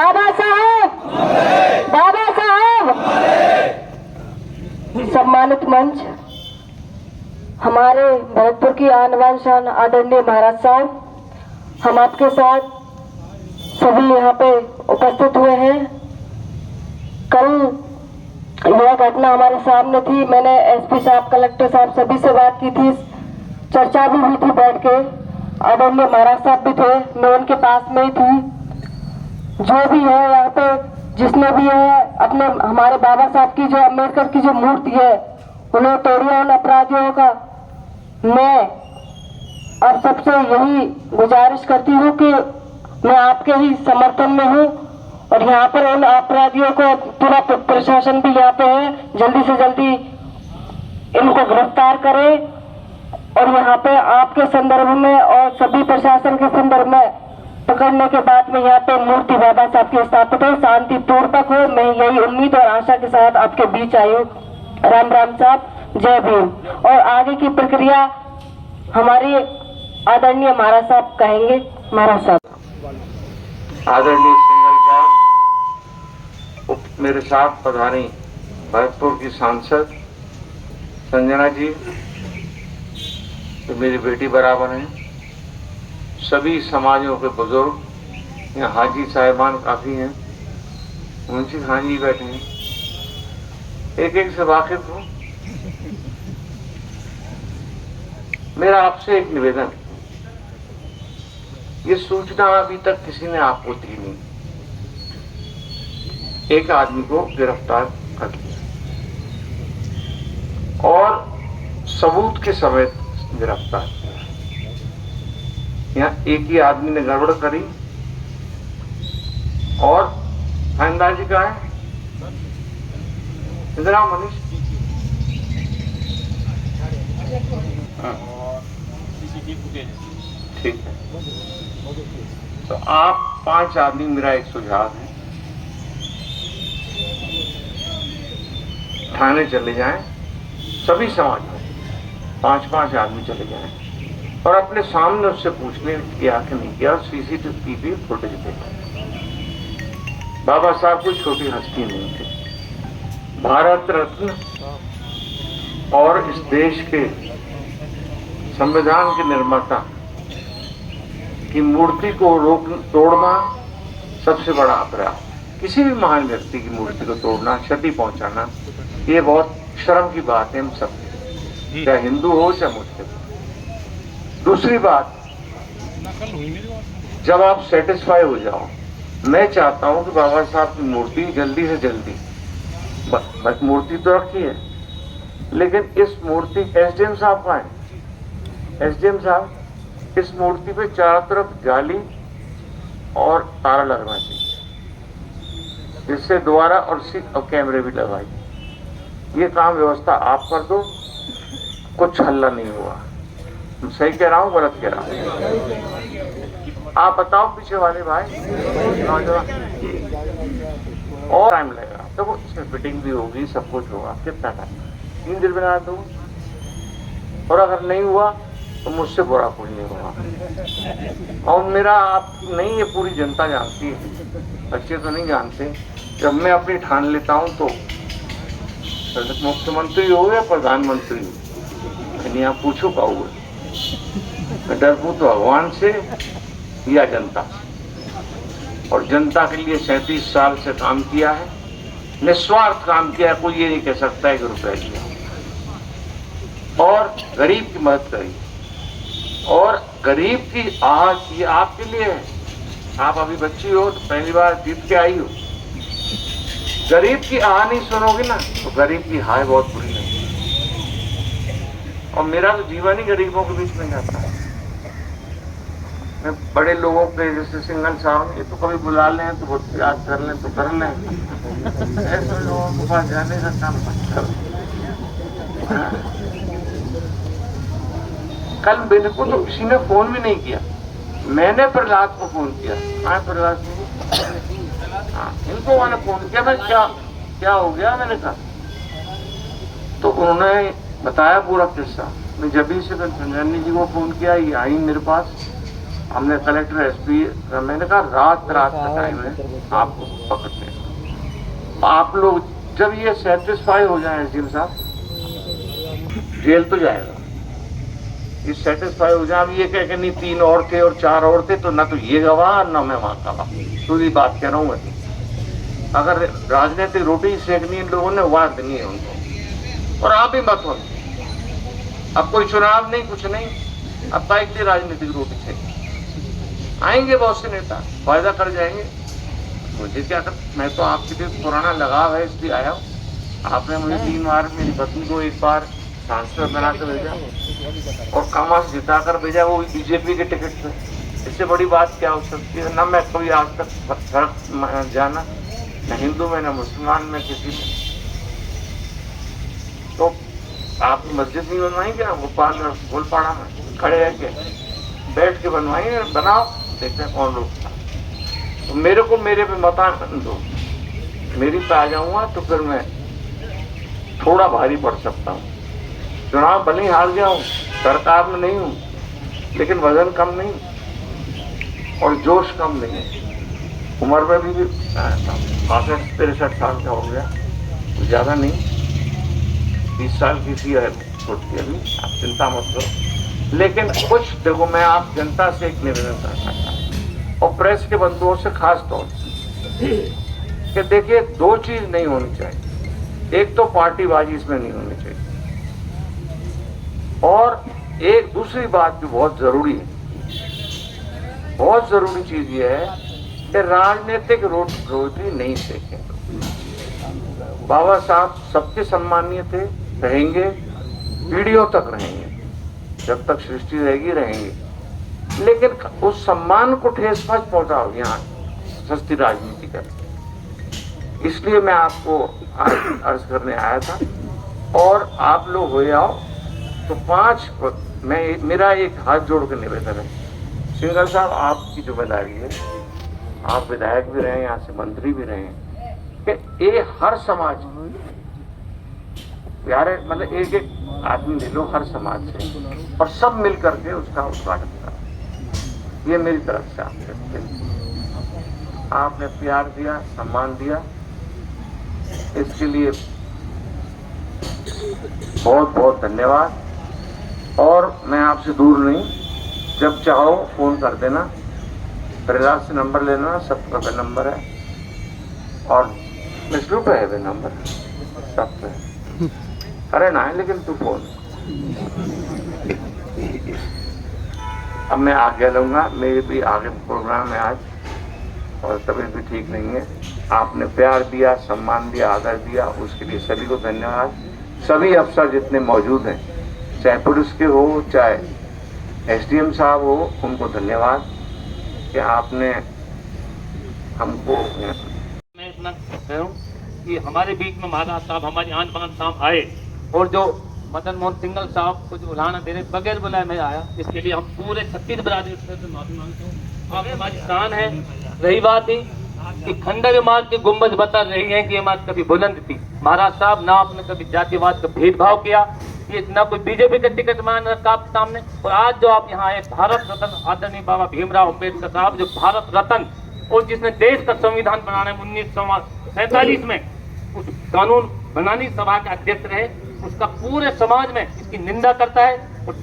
बाबा साहब, बाबा साहब। सम्मानित मंच, हमारे भरतपुर की आन बान शान आदरणीय महाराज साहब, हम आपके साथ सभी यहाँ पे उपस्थित हुए हैं। कल यह घटना हमारे सामने थी, मैंने एसपी साहब, कलेक्टर साहब सभी से बात की थी, चर्चा भी हुई थी बैठ के। आदरणीय महाराज साहब भी थे, मैं उनके पास में ही थी। जो भी है यहाँ पे, जिसने भी है अपने हमारे बाबा साहब की जो अम्बेडकर की जो मूर्ति है उन्हें तोड़िए, उन अपराधियों का। मैं अब सबसे यही गुजारिश करती हूँ कि मैं आपके ही समर्थन में हूँ और यहाँ पर उन अपराधियों को पूरा प्रशासन भी यहाँ पे है, जल्दी से जल्दी इनको गिरफ्तार करें। और यहाँ पे आपके संदर्भ में और सभी प्रशासन के संदर्भ में पकड़ने के बाद में यहाँ पे मूर्ति बाबा साहब की स्थापित हो, शांति पूर्वक हो। मैं यही उम्मीद और आशा के साथ आपके बीच आई हूँ। राम राम साहब, जय भीम। और आगे की प्रक्रिया हमारी आदरणीय महाराज साहब कहेंगे। महाराज साहब। आदरणीय सिंघल साहब, मेरे साथ पधारी भरतपुर की सांसद संजना जी, तो मेरी बेटी बराबर हैं। सभी समाजों के बुजुर्ग, यहाँ हाजी साहिबान काफी हैं, मुंशी खान जी बैठे हैं, एक एक से वाकिफ हूँ। मेरा आपसे एक निवेदन, ये सूचना अभी तक किसी ने आपको दी नहीं। एक आदमी को गिरफ्तार कर लिया और सबूत के समेत गिरफ्तार किया। यहाँ एक ही आदमी ने गड़बड़ करी और थानेदार जी का है इंदिरा मनीष। ठीक है, तो आप 5 आदमी, मेरा एक सुझाव है, थाने चले जाएं, सभी समाज में 5-5 आदमी चले जाएं और अपने सामने उससे पूछ लें किया कि नहीं किया, और सीसीटीवी फुटेज देखें। बाबा साहब कोई छोटी हस्ती नहीं थे, भारत रत्न और इस देश के संविधान के निर्माता की मूर्ति को तोड़ना सबसे बड़ा अपराध। किसी भी महान व्यक्ति की मूर्ति को तोड़ना, क्षति पहुंचाना, ये बहुत शर्म की बात है हम सब, चाहे हिंदू हो चाहे मुस्लिम हो। दूसरी बात, जब आप सेटिस्फाई हो जाओ, मैं चाहता हूं कि बाबा साहब की मूर्ति जल्दी से जल्दी, बस मूर्ति तो रखी है, लेकिन इस मूर्ति एसडीएम साहब का है, एसडीएम साहब इस मूर्ति पे चारों तरफ जाली और तारा लगना चाहिए, जिससे दोबारा और कैमरे भी लगाई। ये काम व्यवस्था आप कर दो, कुछ हल्ला नहीं हुआ। मैं सही कह रहा हूँ, गलत कह रहा हूँ? आप बताओ पीछे वाले भाई, और टाइम लगेगा तो वो इसमें फिटिंग भी होगी, सब कुछ होगा। कितना टाइम? 3 दिन बना दो, और अगर नहीं हुआ तो मुझसे बुरा कोई नहीं होगा। और मेरा आप नहीं, ये पूरी जनता जानती है, बच्चे तो नहीं जानते। जब मैं अपनी ठान लेता हूँ तो मुख्यमंत्री हो या प्रधानमंत्री हो, यानी आप पूछो का हुआ, मैं डरपूं तो भगवान से या जनता से। और जनता के लिए 37 साल से काम किया है, निस्वार्थ काम किया है। कोई ये नहीं कह सकता 1 रुपया दिया, और गरीब की मदद करी। और गरीब की आह ये आपके लिए है, आप अभी बच्ची हो तो पहली बार जीत के आई हो। गरीब की आह नहीं सुनोगे ना तो गरीब की हाय बहुत बुरी लगेगी। और मेरा तो जीवन ही गरीबों के बीच में जाता है। मैं बड़े लोगों के, जैसे सिंघल साहब, ये तो कभी बुला लें तो बहुत याद कर लें तो कर लें, ऐसे लोगों के पास जाने का काम मत करो। कल मेरे को तो किसी ने फोन भी नहीं किया, मैंने प्रहलाद को फोन किया। हाँ प्रहलाद, हाँ इनको मैंने फोन किया। मैं क्या हो गया, मैंने कहा, तो उन्होंने बताया पूरा किस्सा। मैं जब ही से संजनी जी को फोन किया, ये आई मेरे पास, हमने कलेक्टर एसपी मैंने कहा रात का टाइम है, आपको पकड़ते हैं। आप लोग जब ये सेटिस्फाई हो जाए एसडीएम साहब, जेल तो जाएगा, ये सेटिस्फाई हो जाए। अब ये कह के नहीं 3 और थे और 4 और थे, तो ना तो ये गवाह ना मैं वहां गवाह, तो ये बात कह रहा हूँ मैं। अगर राजनीतिक रोटी सेकनी इन लोगों ने, वाद नहीं है उनको, और आप भी मत हो। अब कोई चुनाव नहीं, कुछ नहीं, अब बाइक की राजनीतिक रोटी सेक आएंगे बहुत से नेता, फायदा कर जाएंगे। मुझे क्या कर, मैं तो आपके लिए पुराना लगाव है इसलिए आया हूँ। आपने मुझे 3 बार, मेरी पत्नी को 1 बार सांसद बना कर भेजा और कामा से जिता कर भेजा, वो बीजेपी के टिकट पे। इससे बड़ी बात क्या हो सकती है? ना मैं कोई आज तक फर्क जाना, न हिंदू में न मुसलमान में किसी में। तो आप मस्जिद नहीं बनवाई क्या गोलपाड़ा में खड़े रह के, बैठ के बनवाई, बनाओ, देखते हैं कौन रोकता। तो मेरे को मेरे पे मत दो, मेरी पे आ जाऊंगा तो फिर मैं थोड़ा भारी पड़ सकता हूँ। चुनाव भले ही हार गया हूँ, सरकार में नहीं हूँ, लेकिन वजन कम नहीं और जोश कम नहीं है। उम्र में भी 65-63 साल का हो गया, तो ज्यादा नहीं, 20 साल की सी है छोटी अभी, आप चिंता मत करो। लेकिन कुछ देखो, मैं आप जनता से एक निवेदन करना चाहता हूँ, और प्रेस के बंधुओं से खास तौर से, कि देखिए 2 चीज नहीं होनी चाहिए। एक तो पार्टीबाजी इसमें नहीं होनी चाहिए, और एक दूसरी बात भी बहुत जरूरी है, बहुत जरूरी चीज ये है कि राजनीतिक रोटी नहीं सेकें। बाबा साहब सबके सम्मानीय थे, रहेंगे, पीढ़ियों तक रहेंगे, जब तक सृष्टि रहेगी रहेंगे, लेकिन उस सम्मान को ठेस मत पहुंचाओ यहाँ सस्ती राजनीति करके। इसलिए मैं आपको अर्ज करने आया था, और आप लोग हो जाओ तो 5 मेरा एक हाथ जोड़ के निवेदन है। सिंघल साहब, आपकी जिम्मेदारी है, आप विधायक भी रहे, यहाँ से मंत्री भी रहे, कि ये हर समाज प्यारे, मतलब एक आदमी ले लो हर समाज से, और सब मिल करके उसका उद्घाटन करा। ये मेरी तरफ से आपने प्यार दिया, सम्मान दिया, इसके लिए बहुत बहुत धन्यवाद। और मैं आपसे दूर नहीं, जब चाहो फोन कर देना, परिराज से नंबर लेना, सबका पे नंबर है, और मिसलू पे है वे नंबर, सब पे अरे ना है, लेकिन तू फोन। अब मैं आज्ञा लूंगा, मेरे भी आगे प्रोग्राम है आज, और तबीयत भी ठीक नहीं है। आपने प्यार दिया, सम्मान दिया, आदर दिया, उसके लिए सभी को धन्यवाद। सभी अफसर जितने मौजूद हैं, चाहे पुलिस के हो चाहे एसडीएम साहब हो, उनको धन्यवाद कि आपने हमको। मैं इतना कह रहा हूँ कि हमारे बीच में महाराज साहब, हमारी आन बान साहब आए, और जो मदन मोहन सिंघल साहब को जो उलाहना दे रहे बगैर बुलाए मैं आया, इसके लिए हम पूरे 36 बरादरी से माफी मांगते हूँ। आप हमारी शान है। रही बात ही कि खंडर इमारत की गुम्बद बता रही है कि इमारत कभी बुलंद थी। महाराज साहब ना आपने कभी जातिवाद का भेदभाव किया, ये ना कोई बीजेपी का टिकट मान रखा आपके सामने, और आज जो आप यहाँ आए, भारत रत्न आदरणीय बाबा भीमराव अम्बेडकर साहब, जो भारत रत्न और जिसने देश का संविधान बनाने में 1947 में उस कानून बनानी सभा के अध्यक्ष रहे, उसका पूरे समाज में इसकी निंदा करता है। और